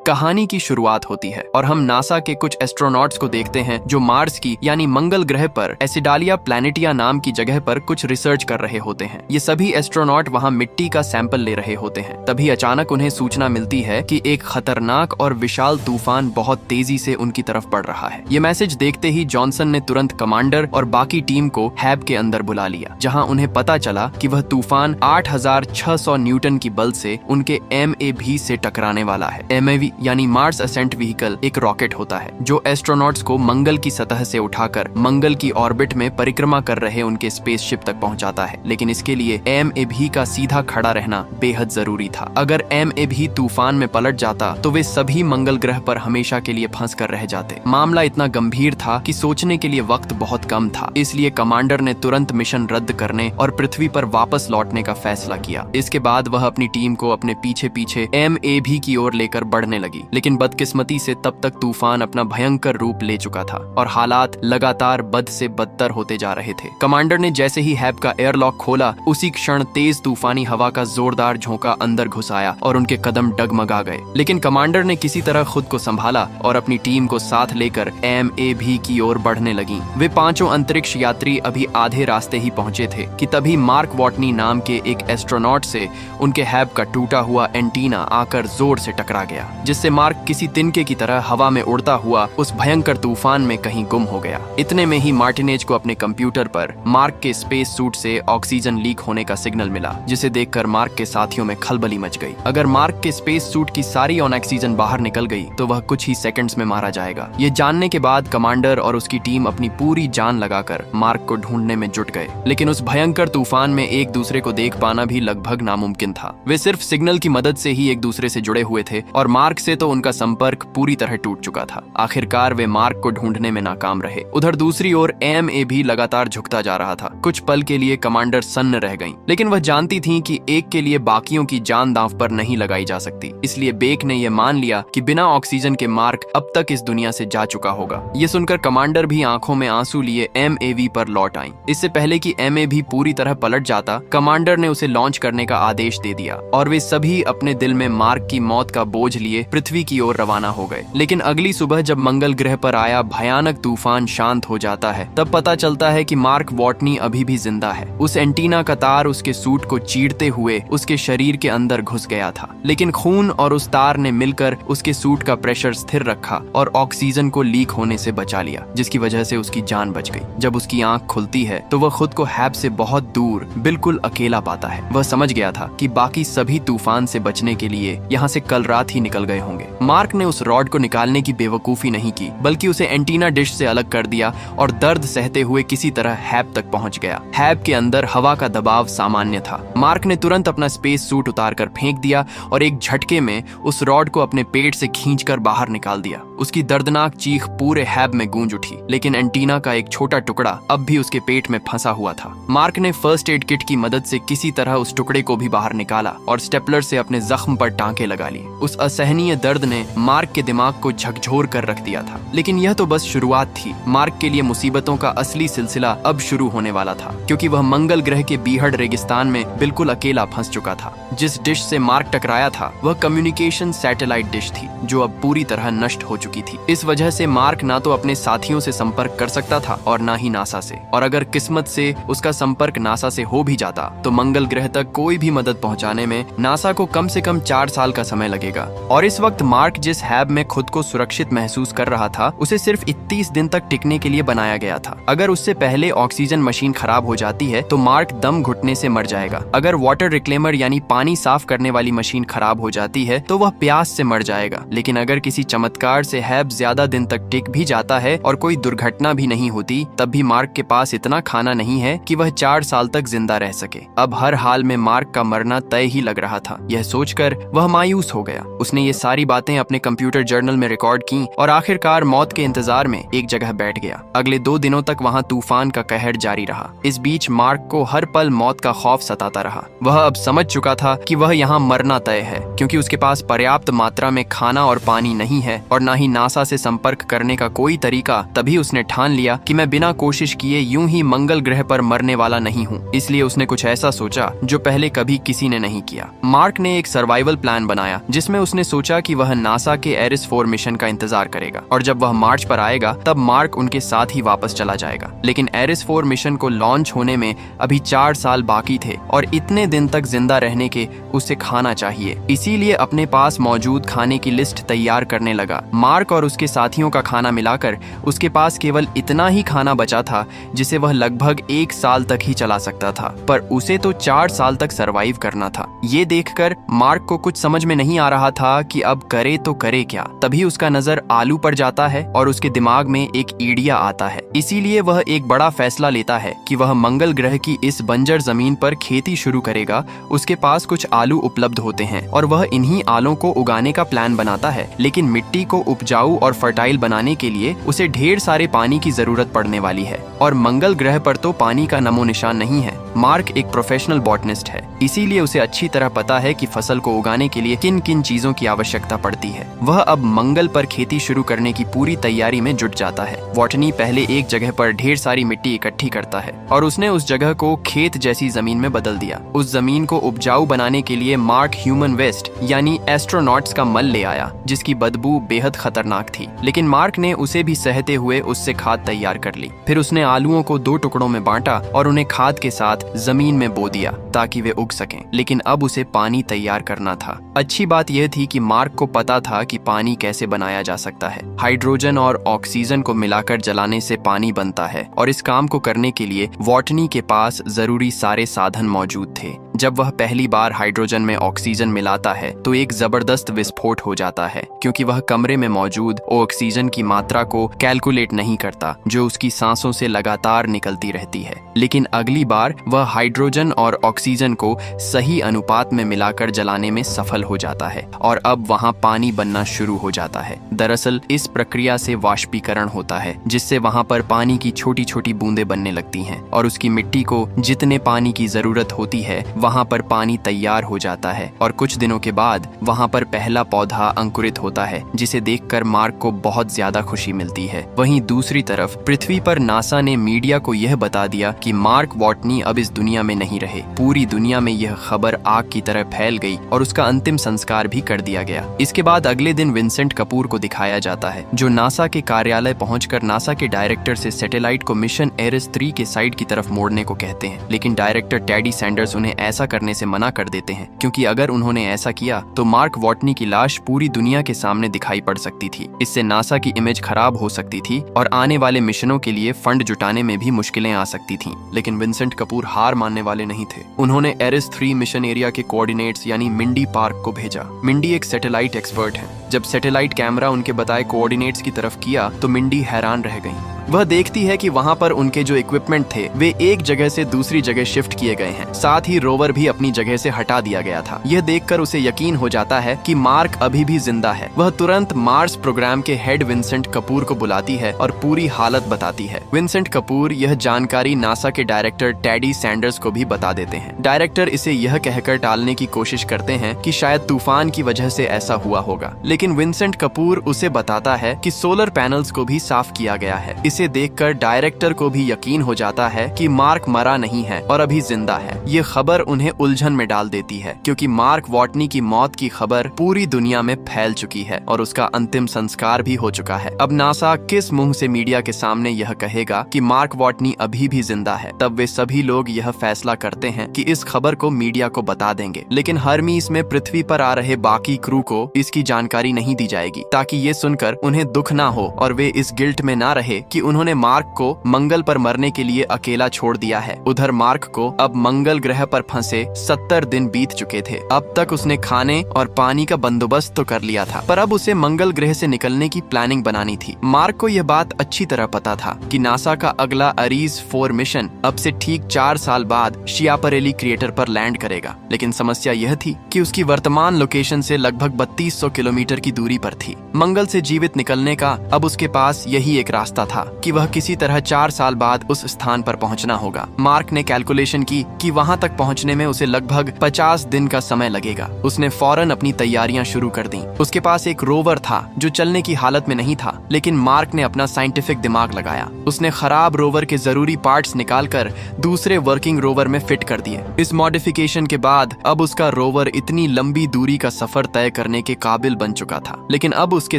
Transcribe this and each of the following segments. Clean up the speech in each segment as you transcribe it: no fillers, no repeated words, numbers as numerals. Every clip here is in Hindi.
कहानी की शुरुआत होती है और हम नासा के कुछ एस्ट्रोनॉट्स को देखते हैं जो मार्स की यानी मंगल ग्रह पर एसिडालिया प्लैनेटिया नाम की जगह पर कुछ रिसर्च कर रहे होते हैं। ये सभी एस्ट्रोनॉट वहाँ मिट्टी का सैंपल ले रहे होते हैं। तभी अचानक उन्हें सूचना मिलती है कि एक खतरनाक और विशाल तूफान बहुत तेजी से उनकी तरफ बढ़ रहा है। ये मैसेज देखते ही जॉनसन ने तुरंत कमांडर और बाकी टीम को हैब के अंदर बुला लिया, जहाँ उन्हें पता चला कि वह तूफान 8600 न्यूटन की बल से उनके MAV से टकराने वाला है। MAV यानी मार्स असेंट व्हीकल एक रॉकेट होता है जो एस्ट्रोनॉट्स को मंगल की सतह से उठाकर मंगल की ऑर्बिट में परिक्रमा कर रहे उनके स्पेसशिप तक पहुंचाता है। लेकिन इसके लिए MAV का सीधा खड़ा रहना बेहद जरूरी था। अगर MAV तूफान में पलट जाता तो वे सभी मंगल ग्रह पर हमेशा के लिए फंस कर रह जाते। मामला इतना गंभीर था कि सोचने के लिए वक्त बहुत कम था। इसलिए कमांडर ने तुरंत मिशन रद्द करने और पृथ्वी पर वापस लौटने का फैसला किया। इसके बाद वह अपनी टीम को अपने पीछे पीछे MAV की ओर लेकर बढ़ने लगी। लेकिन बदकिस्मती से तब तक तूफान अपना भयंकर रूप ले चुका था और हालात लगातार बद से बदतर होते जा रहे थे। कमांडर ने जैसे ही हैब का एयरलॉक खोला, उसी क्षण तेज तूफानी हवा का जोरदार झोंका अंदर घुस आया और उनके कदम डगमगा गए। लेकिन कमांडर ने किसी तरह खुद को संभाला और अपनी टीम को साथ लेकर MAV की ओर बढ़ने लगी। वे पांचों अंतरिक्ष यात्री अभी आधे रास्ते ही पहुंचे थे कि तभी मार्क वॉटनी नाम के एक एस्ट्रोनॉट से उनके हैब का टूटा हुआ एंटीना आकर जोर से टकरा गया, जिससे मार्क किसी तिनके की तरह हवा में उड़ता हुआ उस भयंकर तूफान में कहीं गुम हो गया। इतने में ही मार्टिनेज को अपने कंप्यूटर पर मार्क के स्पेस सूट से ऑक्सीजन लीक होने का सिग्नल मिला, जिसे देखकर मार्क के साथियों में खलबली मच गई। अगर मार्क के स्पेस सूट की सारी ऑक्सीजन बाहर निकल गई तो वह कुछ ही सेकंड्स में मारा जाएगा। ये जानने के बाद कमांडर और उसकी टीम अपनी पूरी जान लगाकर मार्क को ढूंढने में जुट गए। लेकिन उस भयंकर तूफान में एक दूसरे को देख पाना भी लगभग नामुमकिन था। वे सिर्फ सिग्नल की मदद से ही एक दूसरे से जुड़े हुए थे और मार्क से तो उनका संपर्क पूरी तरह टूट चुका था। आखिरकार वे मार्क को ढूंढने में नाकाम रहे। उधर दूसरी ओर MAV लगातार झुकता जा रहा था। कुछ पल के लिए कमांडर सन्न रह गईं, लेकिन वह जानती थीं कि एक के लिए बाकियों की जान दांव पर नहीं लगाई जा सकती। इसलिए बेक ने यह मान लिया कि बिना ऑक्सीजन के मार्क अब तक इस दुनिया से जा चुका होगा। ये सुनकर कमांडर भी आंखों में आंसू लिए MAV पर लौट आईं। इससे पहले कि MAV पूरी तरह पलट जाता, कमांडर ने उसे लॉन्च करने का आदेश दे दिया और वे सभी अपने दिल में मार्क की मौत का बोझ लिए पृथ्वी की ओर रवाना हो गए। लेकिन अगली सुबह जब मंगल ग्रह पर आया भयानक तूफान शांत हो जाता है, तब पता चलता है कि मार्क वॉटनी अभी भी जिंदा है। उस एंटीना का तार उसके सूट को चीरते हुए उसके शरीर के अंदर घुस गया था, लेकिन खून और उस तार ने मिलकर उसके सूट का प्रेशर स्थिर रखा और ऑक्सीजन को लीक होने से बचा लिया, जिसकी वजह से उसकी जान बच गई। जब उसकी आंख खुलती है तो वह खुद को हैब से बहुत दूर बिल्कुल अकेला पाता है। वह समझ गया था कि बाकी सभी तूफान से बचने के लिए यहाँ से कल रात ही निकल गए होंगे। मार्क ने उस रॉड को निकालने की बेवकूफी नहीं की, बल्कि उसे एंटीना डिश से अलग कर दिया और दर्द सहते हुए किसी तरह हैब तक पहुंच गया। हैब के अंदर हवा का दबाव सामान्य था। मार्क ने तुरंत अपना स्पेस सूट उतारकर फेंक दिया और एक झटके में उस रॉड को अपने पेट से खींचकर बाहर निकाल दिया। उसकी दर्दनाक चीख पूरे हैब में गूंज उठी, लेकिन एंटीना का एक छोटा टुकड़ा अब भी उसके पेट में फंसा हुआ था। मार्क ने फर्स्ट एड किट की मदद से किसी तरह उस टुकड़े को भी बाहर निकाला और स्टेपलर से अपने जख्म पर टांके लगा लिए। उस असहनीय दर्द ने मार्क के दिमाग को झकझोर कर रख दिया था। लेकिन यह तो बस शुरुआत थी। मार्क के लिए मुसीबतों का असली सिलसिला अब शुरू होने वाला था, क्योंकि वह मंगल ग्रह के बीहड़ रेगिस्तान में बिल्कुल अकेला फंस चुका था। जिस डिश से मार्क टकराया था वह कम्युनिकेशन सैटेलाइट डिश थी, जो अब पूरी तरह नष्ट हो चुकी थी। इस वजह से मार्क ना तो अपने साथियों से संपर्क कर सकता था और ना ही नासा से। और अगर किस्मत से उसका संपर्क नासा से हो भी जाता तो मंगल ग्रह तक कोई भी मदद पहुंचाने में नासा को कम से कम 4 साल का समय लगेगा। और इस वक्त मार्क जिस हैब में खुद को सुरक्षित महसूस कर रहा था, उसे सिर्फ 31 दिन तक टिकने के लिए बनाया गया था। अगर उससे पहले ऑक्सीजन मशीन खराब हो जाती है तो मार्क दम घुटने से मर जाएगा। अगर वाटर रिक्लेमर यानी पानी साफ करने वाली मशीन खराब हो जाती है तो वह प्यास से मर जाएगा। लेकिन अगर किसी चमत्कार से हैब ज्यादा दिन तक टिक भी जाता है और कोई दुर्घटना भी नहीं होती, तब भी मार्क के पास इतना खाना नहीं है कि वह 4 साल तक जिंदा रह सके। अब हर हाल में मार्क का मरना तय ही लग रहा था। यह सोचकर वह मायूस हो गया। उसने ये सारी बातें अपने कंप्यूटर जर्नल में रिकॉर्ड की और आखिरकार मौत के इंतजार में एक जगह बैठ गया। अगले 2 दिनों तक वहाँ तूफान का कहर जारी रहा। इस बीच मार्क को हर पल मौत का खौफ सताता रहा। वह अब समझ चुका था कि वह यहाँ मरना तय है, क्योंकि उसके पास पर्याप्त मात्रा में खाना और पानी नहीं है और न ही नासा से संपर्क करने का कोई तरीका, तभी उसने ठान लिया कि मैं बिना कोशिश किए यूं ही मंगल ग्रह पर मरने वाला नहीं हूँ। इसलिए उसने कुछ ऐसा सोचा जो पहले कभी किसी ने नहीं किया। मार्क ने एक सर्वाइवल प्लान बनाया जिसमें उसने सोचा कि वह नासा के एरिस 4 मिशन का इंतजार करेगा और जब वह मार्च पर आएगा तब मार्क उनके साथ ही वापस चला जाएगा। लेकिन एरिस 4 मिशन को लॉन्च होने में अभी 4 साल बाकी थे और इतने दिन तक जिंदा रहने के उसे खाना चाहिए। इसीलिए अपने पास मौजूद खाने की लिस्ट तैयार करने लगा। मार्क और उसके साथियों का खाना मिलाकर उसके पास केवल इतना ही खाना बचा था जिसे वह लगभग 1 साल तक ही चला सकता था, पर उसे तो 4 साल तक सरवाइव करना था। ये देखकर मार्क को कुछ समझ में नहीं आ रहा था कि अब करे तो करे क्या। तभी उसका नजर आलू पर जाता है और उसके दिमाग में एक आइडिया आता है। इसीलिए वह एक बड़ा फैसला लेता है कि वह मंगल ग्रह की इस बंजर जमीन पर खेती शुरू करेगा। उसके पास कुछ आलू उपलब्ध होते हैं और वह इन्हीं आलू को उगाने का प्लान बनाता है, लेकिन मिट्टी को उपजाऊ और फर्टाइल बनाने के लिए उसे ढेर सारे पानी की जरूरत पड़ने वाली है और मंगल ग्रह पर तो पानी का नमो निशान नहीं है। मार्क एक प्रोफेशनल बॉटनिस्ट है, इसीलिए उसे अच्छी तरह पता है कि फसल को उगाने के लिए किन किन चीजों की आवश्यकता पड़ती है। वह अब मंगल पर खेती शुरू करने की पूरी तैयारी में जुट जाता है। बॉटनी पहले एक जगह पर ढेर सारी मिट्टी इकट्ठी करता है और उसने उस जगह को खेत जैसी जमीन में बदल दिया। उस जमीन को उपजाऊ बनाने के लिए मार्क ह्यूमन वेस्ट यानी एस्ट्रोनॉट्स का मल ले आया, जिसकी बदबू बेहद खतरनाक थी, लेकिन मार्क ने उसे भी सहते हुए उससे खाद तैयार कर ली। फिर उसने आलूओं को 2 टुकड़ों में बांटा और उन्हें खाद के साथ जमीन में बो दिया ताकि वे उग सकें। लेकिन अब उसे पानी तैयार करना था। अच्छी बात यह थी कि मार्क को पता था कि पानी कैसे बनाया जा सकता है। हाइड्रोजन और ऑक्सीजन को मिलाकर जलाने से पानी बनता है और इस काम को करने के लिए वॉटनी के पास जरूरी सारे साधन मौजूद थे। जब वह पहली बार हाइड्रोजन में ऑक्सीजन मिलाता है तो एक जबरदस्त विस्फोट हो जाता है, क्योंकि वह कमरे में मौजूद ऑक्सीजन की मात्रा को कैलकुलेट नहीं करता जो उसकी सांसों से लगातार निकलती रहती है। लेकिन अगली बार वह हाइड्रोजन और ऑक्सीजन को सही अनुपात में मिलाकर जलाने में सफल हो जाता है और अब वहां पानी बनना शुरू हो जाता है। दरअसल इस प्रक्रिया से वाष्पीकरण होता है, जिससे वहां पर पानी की छोटी छोटी बूंदें बनने लगती हैं और उसकी मिट्टी को जितने पानी की जरूरत होती है वहां पर पानी तैयार हो जाता है और कुछ दिनों के बाद वहां पर पहला पौधा अंकुरित होता है, जिसे देखकर मार्क को बहुत ज्यादा खुशी मिलती है। वहीं दूसरी तरफ पृथ्वी पर नासा ने मीडिया को यह बता दिया कि मार्क वॉटनी अब इस दुनिया में नहीं रहे। पूरी दुनिया में यह खबर आग की तरह फैल गई और उसका अंतिम संस्कार भी कर दिया गया। इसके बाद अगले दिन विंसेंट कपूर को दिखाया जाता है, जो नासा के कार्यालय पहुंचकर नासा के डायरेक्टर से सैटेलाइट को मिशन एरिस 3 के साइड की तरफ मोड़ने को कहते हैं। लेकिन डायरेक्टर टेडी सैंडर्स उन्हें ऐसा करने से मना कर देते हैं, क्योंकि अगर उन्होंने ऐसा किया तो मार्क वॉटनी की लाश पूरी दुनिया के सामने दिखाई पड़ सकती थी। इससे नासा की इमेज खराब हो सकती थी और आने वाले मिशनों के लिए फंड जुटाने में भी मुश्किलें आ सकती थीं। लेकिन विंसेंट कपूर हार मानने वाले नहीं थे। उन्होंने एरिस 3 मिशन एरिया के कोऑर्डिनेट्स यानी मिंडी पार्क को भेजा। मिंडी एक सैटेलाइट एक्सपर्ट है। जब सैटेलाइट कैमरा उनके बताए कोऑर्डिनेट्स की तरफ किया तो मिंडी हैरान रह गई। वह देखती है कि वहां पर उनके जो इक्विपमेंट थे वे एक जगह से दूसरी जगह शिफ्ट किए गए हैं, साथ ही रोवर भी अपनी जगह से हटा दिया गया था। यह देखकर उसे यकीन हो जाता है कि मार्क अभी भी जिंदा है। वह तुरंत मार्स प्रोग्राम के हेड विंसेंट कपूर को बुलाती है और पूरी हालत बताती है। विंसेंट कपूर यह जानकारी नासा के डायरेक्टर टेडी सैंडर्स को भी बता देते हैं। डायरेक्टर इसे यह कहकर टालने की कोशिश करते हैं कि शायद तूफान की वजह से ऐसा हुआ होगा, लेकिन विंसेंट कपूर उसे बताता है कि सोलर पैनल्स को भी साफ किया गया है। इसे देखकर डायरेक्टर को भी यकीन हो जाता है कि मार्क मरा नहीं है और अभी जिंदा है। ये खबर उन्हें उलझन में डाल देती है, क्योंकि मार्क वॉटनी की मौत की खबर पूरी दुनिया में फैल चुकी है और उसका अंतिम संस्कार भी हो चुका है। अब नासा किस मुंह से मीडिया के सामने यह कहेगा कि मार्क वॉटनी अभी भी जिंदा है? तब वे सभी लोग यह फैसला करते हैं कि इस खबर को मीडिया को बता देंगे, लेकिन हरमीस में पृथ्वी पर आ रहे बाकी क्रू को इसकी जानकारी नहीं दी जाएगी, ताकि ये सुनकर उन्हें दुख ना हो और वे इस गिल्ट में ना रहे कि उन्होंने मार्क को मंगल पर मरने के लिए अकेला छोड़ दिया है। उधर मार्क को अब मंगल ग्रह पर फंसे 70 दिन बीत चुके थे। अब तक उसने खाने और पानी का बंदोबस्त तो कर लिया था, पर अब उसे मंगल ग्रह से निकलने की प्लानिंग बनानी थी। मार्क को यह बात अच्छी तरह पता था कि नासा का अगला अरीज 4 मिशन अब से ठीक 4 साल बाद शियापरेली क्रिएटर पर लैंड करेगा। लेकिन समस्या यह थी कि उसकी वर्तमान लोकेशन से लगभग 3200 किलोमीटर की दूरी पर थी। मंगल से जीवित निकलने का अब उसके पास यही एक रास्ता था। कि वह किसी तरह 4 साल बाद उस स्थान पर पहुंचना होगा। मार्क ने कैलकुलेशन की कि वहां तक पहुंचने में उसे लगभग 50 दिन का समय लगेगा। उसने फौरन अपनी तैयारियां शुरू कर दी। उसके पास एक रोवर था जो चलने की हालत में नहीं था, लेकिन मार्क ने अपना साइंटिफिक दिमाग लगाया। उसने खराब रोवर के जरूरी पार्ट्स निकालकर दूसरे वर्किंग रोवर में फिट कर दिए। इस मॉडिफिकेशन के बाद अब उसका रोवर इतनी लंबी दूरी का सफर तय करने के काबिल बन चुका था। लेकिन अब उसके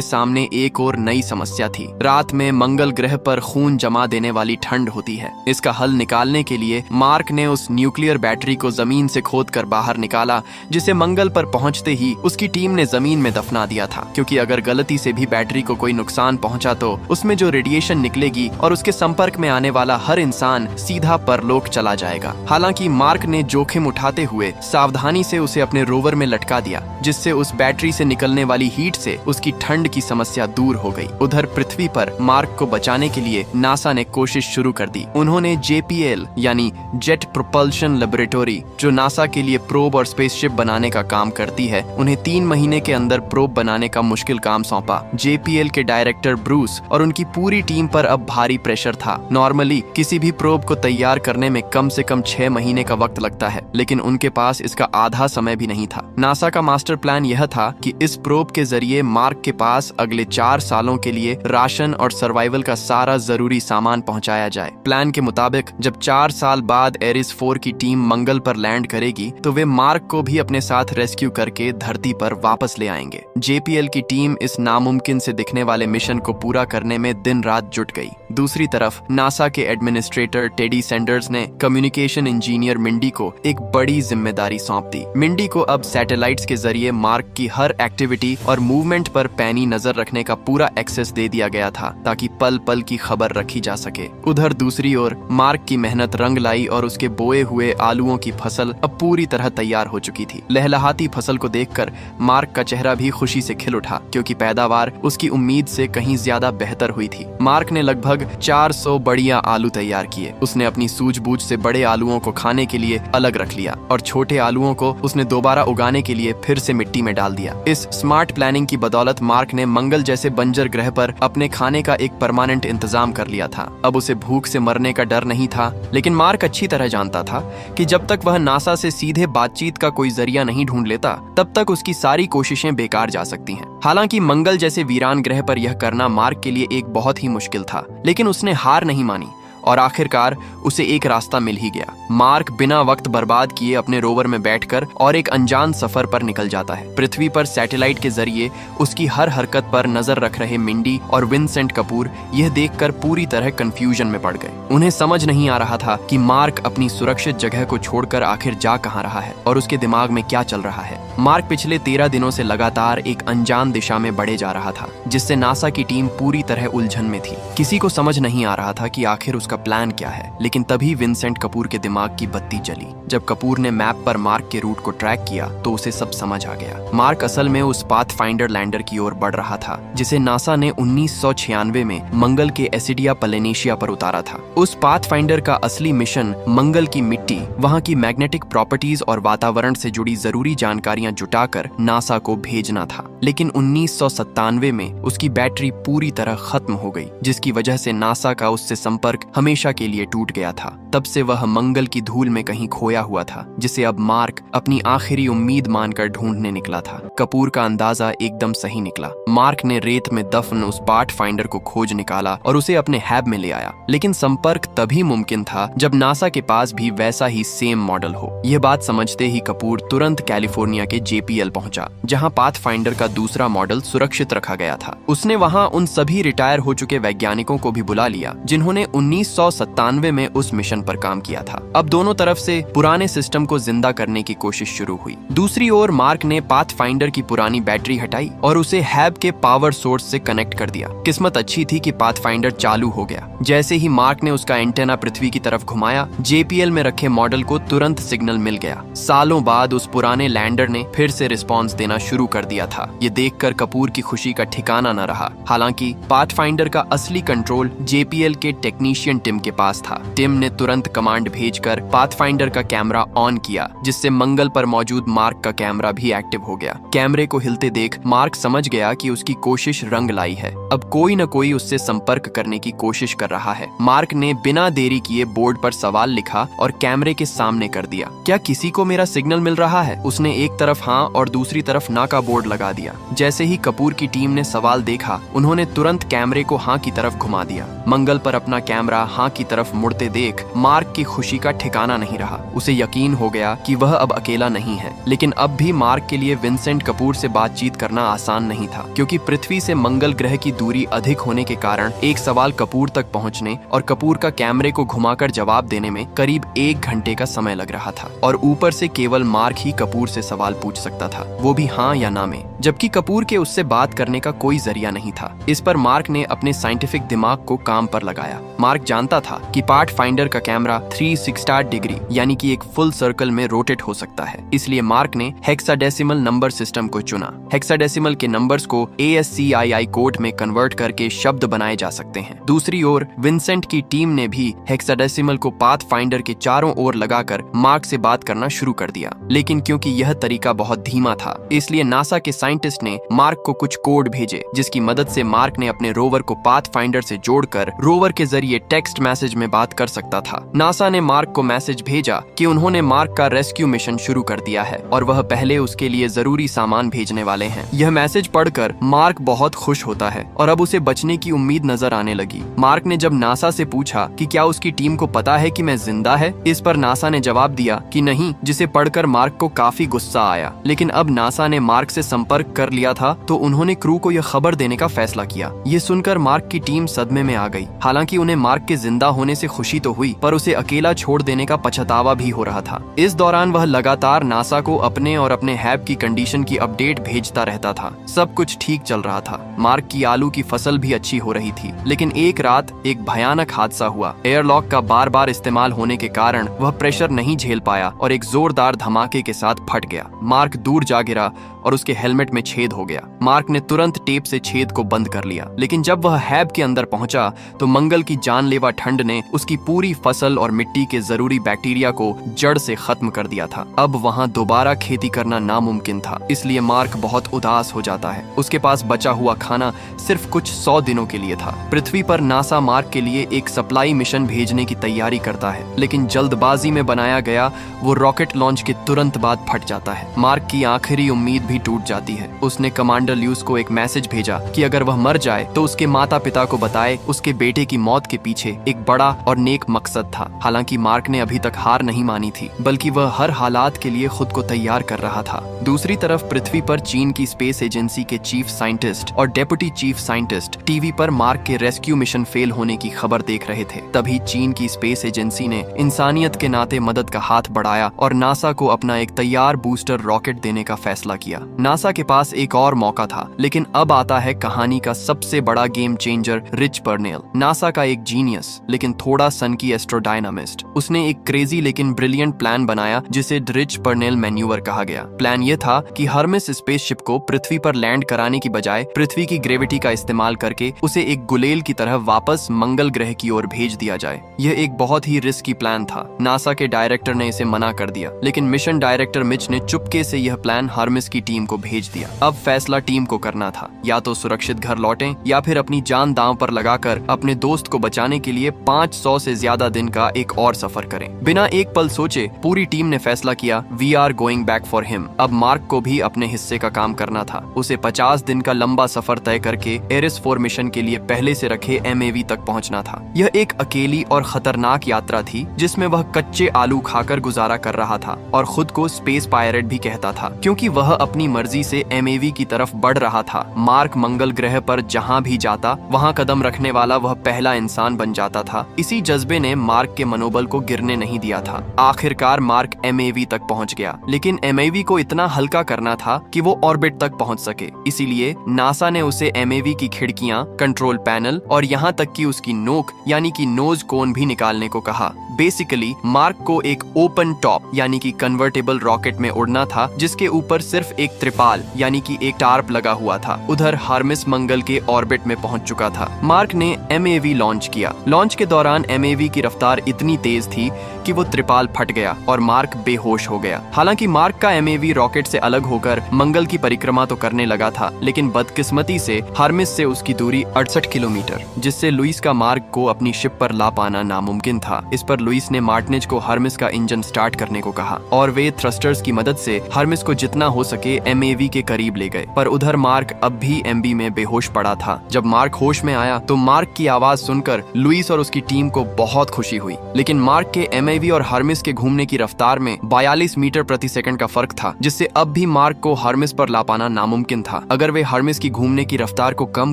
सामने एक और नई समस्या थी। रात में मंगल ग्रह पर खून जमा देने वाली ठंड होती है। इसका हल निकालने के लिए मार्क ने उस न्यूक्लियर बैटरी को जमीन से खोदकर बाहर निकाला, जिसे मंगल पर पहुंचते ही उसकी टीम ने जमीन में दफना दिया था, क्योंकि अगर गलती से भी बैटरी को कोई नुकसान पहुंचा तो उसमें जो रेडिएशन निकलेगी और उसके संपर्क में आने वाला हर इंसान सीधा परलोक चला जाएगा। हालांकि मार्क ने जोखिम उठाते हुए सावधानी से उसे अपने रोवर में लटका दिया, जिससे उस बैटरी से निकलने वाली हीट से उसकी ठंड की समस्या दूर हो गई। उधर पृथ्वी पर मार्क को बचाने के लिए नासा ने कोशिश शुरू कर दी। उन्होंने JPL यानी जेट प्रोपल्शन लेबोरेटरी, जो नासा के लिए प्रोब और स्पेसशिप बनाने का काम करती है, उन्हें 3 महीने के अंदर प्रोब बनाने का मुश्किल काम सौंपा। JPL के डायरेक्टर ब्रूस और उनकी पूरी टीम पर अब भारी प्रेशर था। नॉर्मली किसी भी प्रोब को तैयार करने में कम से कम 6 महीने का वक्त लगता है, लेकिन उनके पास इसका आधा समय भी नहीं था। नासा का मास्टर प्लान यह था कि इस प्रोब के जरिए मार्क के पास अगले 4 सालों के लिए राशन और सर्वाइवल का सारा जरूरी सामान पहुंचाया जाए। प्लान के मुताबिक जब 4 साल बाद एरिस 4 की टीम मंगल पर लैंड करेगी तो वे मार्क को भी अपने साथ रेस्क्यू करके धरती पर वापस ले आएंगे। JPL की टीम इस नामुमकिन से दिखने वाले मिशन को पूरा करने में दिन रात जुट गई। दूसरी तरफ नासा के एडमिनिस्ट्रेटर टेडी सैंडर्स ने कम्युनिकेशन इंजीनियर मिंडी को एक बड़ी जिम्मेदारी सौंप दी। मिंडी को अब सैटेलाइट्स के जरिए मार्क की हर एक्टिविटी और मूवमेंट पर पैनी नजर रखने का पूरा एक्सेस दे दिया गया था, ताकि पल पल की खबर रखी जा सके। उधर दूसरी ओर मार्क की मेहनत रंग लाई और उसके बोए हुए आलूओं की फसल अब पूरी तरह तैयार हो चुकी थी। लहलहाती फसल को देखकर मार्क का चेहरा भी खुशी से खिल उठा, क्योंकि पैदावार उसकी उम्मीद से कहीं ज्यादा बेहतर हुई थी। मार्क ने लगभग 400 बढ़िया आलू तैयार किए। उसने अपनी सूझबूझ से बड़े आलूओं को खाने के लिए अलग रख लिया और छोटे आलूओं को उसने दोबारा उगाने के लिए फिर से मिट्टी में डाल दिया। इस स्मार्ट प्लानिंग की बदौलत मार्क ने मंगल जैसे बंजर ग्रह पर अपने खाने का एक परमानेंट इंतजाम कर लिया था। अब उसे भूख से मरने का डर नहीं था। लेकिन मार्क अच्छी तरह जानता था कि जब तक वह नासा से सीधे बातचीत का कोई जरिया नहीं ढूंढ लेता, तब तक उसकी सारी कोशिशें बेकार जा सकती हैं। हालांकि मंगल जैसे वीरान ग्रह पर यह करना मार्क के लिए एक बहुत ही मुश्किल था, लेकिन उसने हार नहीं मानी और आखिरकार उसे एक रास्ता मिल ही गया। मार्क बिना वक्त बर्बाद किए अपने रोवर में बैठकर और एक अनजान सफर पर निकल जाता है। पृथ्वी पर सैटेलाइट के जरिए उसकी हर हरकत पर नजर रख रहे मिंडी और विंसेंट कपूर यह देखकर पूरी तरह कंफ्यूजन में पड़ गए। उन्हें समझ नहीं आ रहा था कि मार्क अपनी सुरक्षित जगह को छोड़कर आखिर जा कहां रहा है और उसके दिमाग में क्या चल रहा है। मार्क पिछले 13 दिनों से लगातार एक अनजान दिशा में बढ़े जा रहा था, जिससे नासा की टीम पूरी तरह उलझन में थी। किसी को समझ नहीं आ रहा था कि आखिर उसका प्लान क्या है। लेकिन तभी विंसेंट कपूर के दिमाग की बत्ती जली। जब कपूर ने मैप पर मार्क के रूट को ट्रैक किया तो उसे सब समझ आ गया। मार्क असल में उस पाथफाइंडर लैंडर की ओर बढ़ रहा था, जिसे नासा ने 1996 में मंगल के एसिडिया पलेनेशिया पर उतारा था। उस पाथफाइंडर का असली मिशन मंगल की मिट्टी, वहां की मैग्नेटिक प्रॉपर्टीज और वातावरण से जुड़ी जरूरी जानकारियां जुटाकर नासा को भेजना था। लेकिन 1997 में उसकी बैटरी पूरी तरह खत्म हो गई, जिसकी वजह से नासा का उससे संपर्क हमेशा के लिए टूट गया था। तब से वह मंगल की धूल में कहीं खोया हुआ था, जिसे अब मार्क अपनी आखिरी उम्मीद मानकर ढूंढने निकला था। कपूर का अंदाजा एकदम सही निकला। मार्क ने रेत में दफन उस पाथफाइंडर को खोज निकाला और उसे अपने हैब में ले आया। लेकिन संपर्क तभी मुमकिन था जब नासा के पास भी वैसा ही सेम मॉडल हो। यह बात समझते ही कपूर तुरंत कैलिफोर्निया के JPL पहुंचा, जहां पाथफाइंडर का दूसरा मॉडल सुरक्षित रखा गया था। उसने वहां उन सभी रिटायर हो चुके वैज्ञानिकों को भी बुला लिया जिन्होंने 1997 में उस मिशन पर काम किया था। अब दोनों तरफ से पुराने सिस्टम को जिंदा करने की कोशिश शुरू हुई। दूसरी ओर मार्क ने पाथफाइंडर की पुरानी बैटरी हटाई और उसे हैब के पावर सोर्स से कनेक्ट कर दिया। किस्मत अच्छी थी कि पाथफाइंडर चालू हो गया। जैसे ही मार्क ने उसका एंटेना पृथ्वी की तरफ घुमाया, JPL में रखे मॉडल को तुरंत सिग्नल मिल गया। सालों बाद उस पुराने लैंडर ने फिर से रिस्पॉन्स देना शुरू कर दिया था। ये देखकर कपूर की खुशी का ठिकाना न रहा। हालांकि पाथफाइंडर का असली कंट्रोल JPL के टेक्नीशियन टिम के पास था। टिम ने तुरंत कमांड भेजकर पाथफाइंडर का कैमरा ऑन किया, जिससे मंगल पर मौजूद मार्क का कैमरा भी एक्टिव हो गया। कैमरे को हिलते देख मार्क समझ गया कि उसकी कोशिश रंग लाई है। अब कोई न कोई उससे संपर्क करने की कोशिश कर रहा है। मार्क ने बिना देरी किए बोर्ड पर सवाल लिखा और कैमरे के सामने कर दिया। क्या किसी को मेरा सिग्नल मिल रहा है? उसने एक तरफ हाँ और दूसरी तरफ ना का बोर्ड लगा दिया। जैसे ही कपूर की टीम ने सवाल देखा, उन्होंने तुरंत कैमरे को हाँ की तरफ घुमा दिया। मंगल पर अपना कैमरा हाँ की तरफ मुड़ते देख मार्क की खुशी का ठिकाना नहीं रहा। उसे यकीन हो गया कि वह अब अकेला नहीं है। लेकिन अब भी मार्क के लिए विंसेंट कपूर से बातचीत करना आसान नहीं था, क्योंकि पृथ्वी से मंगल ग्रह की दूरी अधिक होने के कारण एक सवाल कपूर तक पहुंचने और कपूर का कैमरे को घुमाकर जवाब देने में करीब 1 घंटे का समय लग रहा था। और ऊपर से केवल मार्क ही कपूर से सवाल पूछ सकता था, वो भी हाँ या ना में, जबकि कपूर के उससे बात करने का कोई जरिया नहीं था। इस पर मार्क ने अपने साइंटिफिक दिमाग को काम पर लगाया। मार्क जानता था कि पाथफाइंडर का कैमरा 360 डिग्री यानी कि एक फुल सर्कल में रोटेट हो सकता है। इसलिए मार्क ने हेक्साडेसिमल नंबर सिस्टम को चुना। हेक्साडेसिमल के नंबर्स को ASCII कोड में कन्वर्ट करके शब्द बनाए जा सकते हैं। दूसरी ओर विंसेंट की टीम ने भी हेक्साडेसिमल को पाथफाइंडर के चारों ओर लगाकर मार्क से बात करना शुरू कर दिया। लेकिन क्योंकि यह तरीका बहुत धीमा था, इसलिए नासा के साइंटिस्ट ने मार्क को कुछ कोड भेजे, जिसकी मदद से मार्क ने अपने रोवर को पाथफाइंडर से जोड़कर रोवर के जरिए टेक्स्ट मैसेज में बात कर सकता था। नासा ने मार्क को मैसेज भेजा कि उन्होंने मार्क का रेस्क्यू मिशन शुरू कर दिया है और वह पहले उसके लिए जरूरी सामान भेजने वाले हैं। यह मैसेज पढ़कर मार्क बहुत खुश होता है और अब उसे बचने की उम्मीद नजर आने लगी। मार्क ने जब नासा से पूछा कि क्या उसकी टीम को पता है कि मैं जिंदा है, इस पर नासा ने जवाब दिया कि नहीं, जिसे पढ़कर मार्क को काफी गुस्सा आया। लेकिन अब नासा ने मार्क से संपर्क कर लिया था, तो उन्होंने क्रू को यह खबर देने का फैसला किया। ये सुनकर मार्क की टीम सदमे में आ गई। हालांकि उन्हें मार्क के जिंदा होने से खुशी तो हुई, पर उसे अकेला छोड़ देने का पछतावा भी हो रहा था। इस दौरान वह लगातार नासा को अपने और अपने हैब की कंडीशन की अपडेट भेजता रहता था। सब कुछ ठीक चल रहा था। मार्क की आलू की फसल भी अच्छी हो रही थी। लेकिन एक रात एक भयानक हादसा हुआ। एयरलॉक का बार बार इस्तेमाल होने के कारण वह प्रेशर नहीं झेल पाया और एक जोरदार धमाके के साथ फट गया। मार्क दूर जा गिरा और उसके हेलमेट में छेद हो गया। मार्क ने तुरंत टेप से छेद को बंद कर लिया। लेकिन जब वह हैब के अंदर पहुंचा तो मंगल की जानलेवा ठंड ने उसकी पूरी फसल और मिट्टी के जरूरी बैक्टीरिया को जड़ से खत्म कर दिया था। अब वहां दोबारा खेती करना नामुमकिन था। इसलिए मार्क बहुत उदास हो जाता है। उसके पास बचा हुआ खाना सिर्फ कुछ 100 दिनों के लिए था। पृथ्वी पर नासा मार्क के लिए एक सप्लाई मिशन भेजने की तैयारी करता है, लेकिन जल्दबाजी में बनाया गया वो रॉकेट लॉन्च के तुरंत बाद फट जाता है। मार्क की आखिरी उम्मीद भी टूट जाती है। उसने कमांडर ल्यूस को एक मैसेज भेजा कि अगर वह मर जाए तो उसके माता पिता को बताए उसके बेटे की मौत के पीछे एक बड़ा और नेक मकसद था। हालांकि मार्क ने अभी तक हार नहीं मानी थी, बल्कि वह हर हालात के लिए खुद को तैयार कर रहा था। दूसरी तरफ पृथ्वी पर चीन की स्पेस एजेंसी के चीफ साइंटिस्ट और डेप्यूटी चीफ साइंटिस्ट टीवी पर मार्क के रेस्क्यू मिशन फेल होने की खबर देख रहे थे। तभी चीन की स्पेस एजेंसी ने इंसानियत के नाते मदद का हाथ बढ़ाया और नासा को अपना एक तैयार बूस्टर रॉकेट देने का फैसला किया। नासा के पास एक और मौका था, लेकिन अब आता है कहानी का सबसे बड़ा game changer, rich Parnell. NASA का एक जीनियस लेकिन थोड़ा सनकी एस्ट्रोडायनामिस्ट। उसने एक क्रेजी लेकिन ब्रिलियंट प्लान बनाया जिसे रिच पर्नेल मैन्यूवर कहा गया। प्लान ये था कि हर्मेस स्पेसशिप को पृथ्वी पर लैंड कराने की बजाय पृथ्वी की ग्रेविटी का इस्तेमाल करके उसे एक गुलेल की तरह वापस मंगल ग्रह की ओर भेज दिया जाए। यह एक बहुत ही रिस्की प्लान था। नासा के डायरेक्टर ने इसे मना कर दिया, लेकिन मिशन डायरेक्टर मिच ने चुपके से यह प्लान हर्मेस की टीम को भेज दिया। अब फैसला टीम को करना था, या तो सुरक्षित घर लौटें या फिर अपनी जान दांव पर लगाकर अपने दोस्त को बचाने के लिए 500 से ज्यादा दिन का एक और सफर करें। बिना एक पल सोचे पूरी टीम ने फैसला किया, we are going back for him. अब मार्क को भी अपने हिस्से का काम करना था। उसे 50 दिन का लंबा सफर तय करके एरिस 4 मिशन के लिए पहले से रखे MAV तक पहुंचना था। यह एक अकेली और खतरनाक यात्रा थी, जिसमें वह कच्चे आलू खाकर गुजारा कर रहा था और खुद को स्पेस पायरेट भी कहता था, क्योंकि वह अपनी मर्जी से MAV की तरफ बढ़ रहा था। मार्क मंगल ग्रह पर जहां भी जाता वहां कदम रखने वाला वह पहला इंसान बन जाता था। इसी जज्बे ने मार्क के मनोबल को गिरने नहीं दिया था। आखिरकार मार्क MAV तक पहुंच गया, लेकिन MAV को इतना हल्का करना था कि वो ऑर्बिट तक पहुंच सके। इसीलिए नासा ने उसे MAV की खिड़कियां, कंट्रोल पैनल और यहाँ तक कि उसकी नोक यानी कि नोज कोन भी निकालने को कहा। बेसिकली मार्क को एक ओपन टॉप यानी कि कन्वर्टेबल रॉकेट में उड़ना था, जिसके ऊपर सिर्फ एक त्रिपाल यानी कि एक टार्प लगा हुआ था। उधर हर्मिस मंगल के ऑर्बिट में पहुंच चुका था। मार्क ने MAV लॉन्च किया। लॉन्च के दौरान MAV की रफ्तार इतनी तेज थी कि वो त्रिपाल फट गया और मार्क बेहोश हो गया। हालांकि मार्क का MAV रॉकेट से अलग होकर मंगल की परिक्रमा तो करने लगा था, लेकिन बदकिस्मती से हर्मिस से उसकी दूरी 68 किलोमीटर, जिससे लुइस का मार्क को अपनी शिप पर ला पाना नामुमकिन था। इस पर लुइस ने मार्टिनेज को हर्मिस का इंजन स्टार्ट करने को कहा और वे थ्रस्टर्स की मदद से हर्मिस को जितना हो सके MAV के करीब ले गए। पर उधर मार्क अब भी MB में बेहोश पड़ा था। जब मार्क होश में आया तो मार्क की आवाज सुनकर लुइस और उसकी टीम को बहुत खुशी हुई, लेकिन मार्क के MAV और हर्मिस के घूमने की रफ्तार में 42 मीटर प्रति सेकंड का फर्क था, जिससे अब भी मार्क को हर्मिस पर ला पाना नामुमकिन था। अगर वे हर्मिस की घूमने की रफ्तार को कम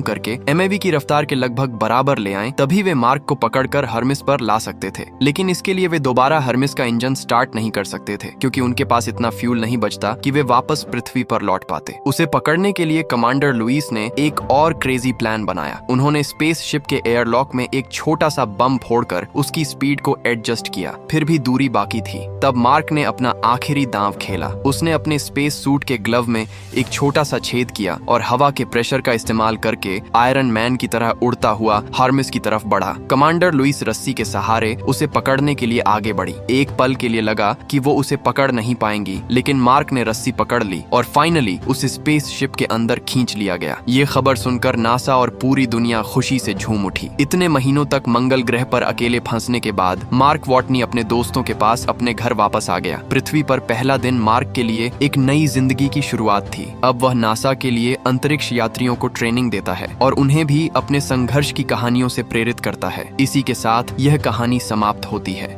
करके MAV की रफ्तार के लगभग बराबर ले आए, तभी वे मार्क को पकड़कर हर्मिस पर ला सकते थे। लेकिन इसके लिए वे दोबारा हर्मिस का इंजन स्टार्ट नहीं कर सकते थे, क्योंकि उनके पास इतना फ्यूल नहीं बचता कि वे वापस पृथ्वी पर लौट पाते। उसे पकड़ने के लिए कमांडर लुइस ने एक और क्रेजी प्लान बनाया। उन्होंने स्पेसशिप के एयरलॉक में एक छोटा सा बम फोड़कर उसकी स्पीड को एडजस्ट किया। फिर भी दूरी बाकी थी। तब मार्क ने अपना आखिरी दांव खेला। उसने अपने स्पेस सूट के ग्लव में एक छोटा सा छेद किया और हवा के प्रेशर का इस्तेमाल करके आयरन मैन की तरह उड़ता हुआ हर्मिस की तरफ बढ़ा। कमांडर लुइस रस्सी के सहारे उसे पकड़ने के लिए आगे बढ़ी। एक पल के लिए लगा कि वो उसे पकड़ नहीं पाएंगी, लेकिन मार्क ने रस्सी पकड़ ली और फाइनली उसे स्पेसशिप के अंदर खींच लिया गया। ये खबर सुनकर नासा और पूरी दुनिया खुशी से झूम उठी। इतने महीनों तक मंगल ग्रह पर अकेले फंसने के बाद मार्क वॉटनी अपने दोस्तों के पास अपने घर वापस आ गया। पृथ्वी पर पहला दिन मार्क के लिए एक नई जिंदगी की शुरुआत थी। अब वह नासा के लिए अंतरिक्ष यात्रियों को ट्रेनिंग देता है और उन्हें भी अपने संघर्ष की कहानियों से प्रेरित करता है। इसी के साथ यह कहानी समाप्त होती है।